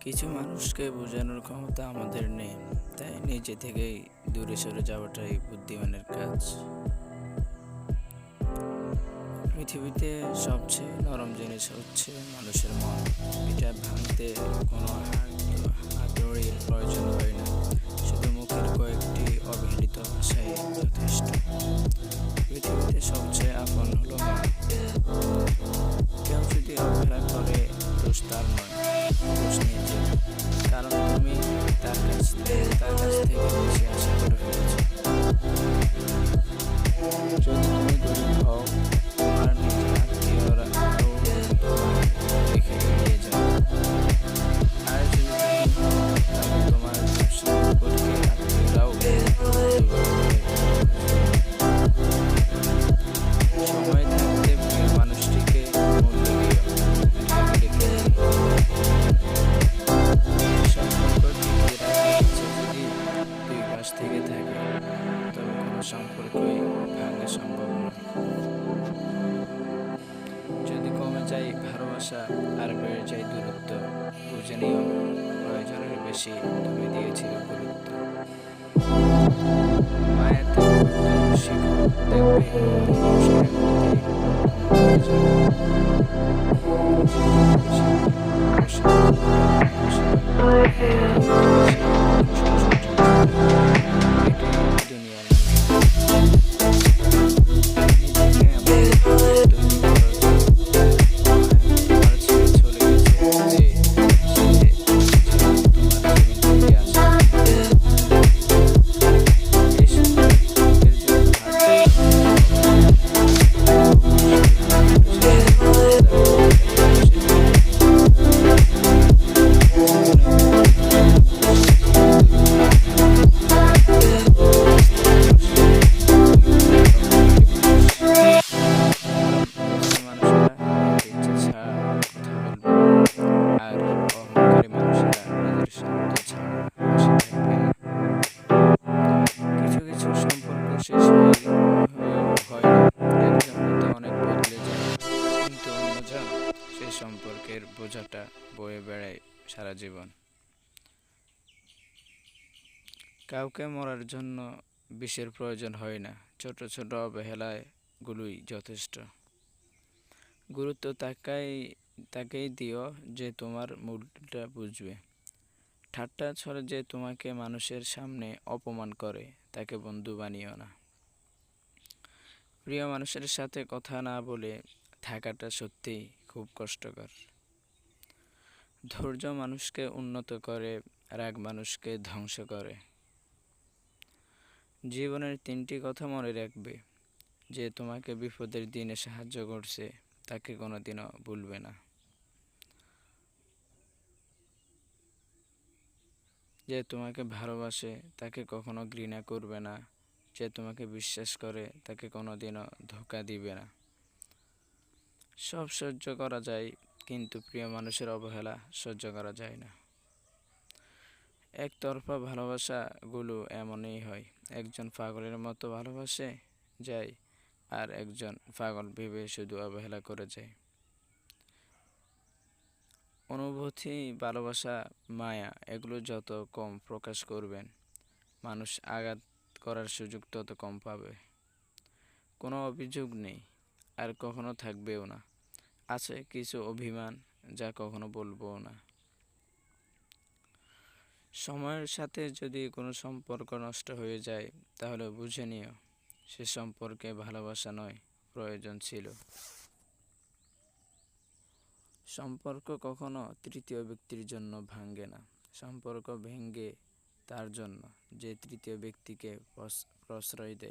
কিছু মানুষকে বোঝানোর ক্ষমতা আমাদের নেই, তাই নিজে থেকেই দূরে সরে যাওয়াটাই বুদ্ধিমানের কাজ। পৃথিবীতে সবচেয়ে নরম জিনিস হচ্ছে মানুষের মন। এটা ভাঙতে কোনো হাতুড়ির প্রয়োজন হয় না, শুধু মুখের কয়েকটি অবহেলিত ভাষাই যথেষ্ট। পৃথিবীতে সবচেয়ে আপন হলো মন। কেউ যদি অবহেলা করে, দোষ তার নয়, দোষ নিজের। কারণ তুমি তার কাছ থেকে বেশি আশা করে ফেলেছো। যদি তুমি গরিব হও, তোমার নিজের আত্মীয়রা রেখে এড়িয়ে যাও। আর যদি তুমি হও, তাহলে তোমার সম্পর্কে আত্মীয়রাও সময় থাকতে প্রিয় মানুষটিকে মূল্য দিও। রেখে সম্পর্ক টিকিয়ে রাখার ইচ্ছে যদি দুই পাশ থেকে থাকে, তবে কোনো সম্পর্কই ভাঙা সম্ভব নয়। যদি কমে যায় ভালোবাসা আর বেড়ে যায় দূরত্ব, বুঝে নিও প্রয়োজনের বেশি তুমি দিয়েছিলে গুরুত্ব। মায়াতে গুরুত্ব শিখো, দেখবে কষ্টের মধ্যেই মন ভরে যাবে। এটাই দুনিয়ার নিজেকে এমন তৈরি করো যে তোমার ছেড়ে চলে গেছে, যে সে যেন তোমার জীবন থেকে আসে। এই সম্পর্কের জন্য আর অহংকারী মানুষেরা নিজের সত্য ছাড়া বসে থাকবে না। কিছু কিছু সম্পর্ক শেষ হয় না, একজন হয়তো অনেক বদলে যায়, কিন্তু অন্যজন সেই সম্পর্কের বোঝাটা বয়ে বেড়ায় সারা জীবন। কাউকে মরার জন্য বিষের প্রয়োজন হয় না, ছোট ছোট অবহেলায় গুলোই যথেষ্ট। গুরুত্ব তাকেই দিও যে তোমার মূল্যটা বুঝবে। ঠাট্টা ছলে যে তোমাকে মানুষের সামনে অপমান করে, তাকে বন্ধু বানিও না। প্রিয় মানুষের সাথে কথা না বলে থাকাটা সত্যিই খুব কষ্টকর। ধৈর্য মানুষকে উন্নত করে, রাগ মানুষকে ধ্বংস করে। জীবনের তিনটি কথা মনে রাখবে: যে তোমাকে বিপদের দিনে সাহায্য করছে, তাকে কোনোদিনও ভুলবে না। যে তোমাকে ভালোবাসে, তাকে কখনো ঘৃণা করবে না। যে তোমাকে বিশ্বাস করে, তাকে কোনোদিনও ধোঁকা দিবে না। সব সহ্য করা যায়, কিন্তু প্রিয় মানুষের অবহেলা সহ্য করা যায় না। একতরফা ভালোবাসাগুলো এমনই হয়, একজন পাগলের মতো ভালোবাসে যায়, আর একজন পাগল ভেবে শুধু অবহেলা করে যায়। অনুভূতি, ভালোবাসা, মায়া এগুলো যত কম প্রকাশ করবেন, মানুষ আঘাত করার সুযোগ তত কম পাবে। কোনো অভিযোগ নেই, আর কখনো থাকবেও না। আছে কিছু অভিমান, যা কখনো বলবো না। সময়ের সাথে যদি কোনো সম্পর্ক নষ্ট হয়ে যায়, তাহলে বুঝে নিও সে সম্পর্কে ভালোবাসা নয়, প্রয়োজন ছিল। সম্পর্ক কখনো তৃতীয় ব্যক্তির জন্য ভাঙে না। সম্পর্ক ভেঙে তার জন্য, যে তৃতীয় ব্যক্তিকে প্রশ্রয় দেয়।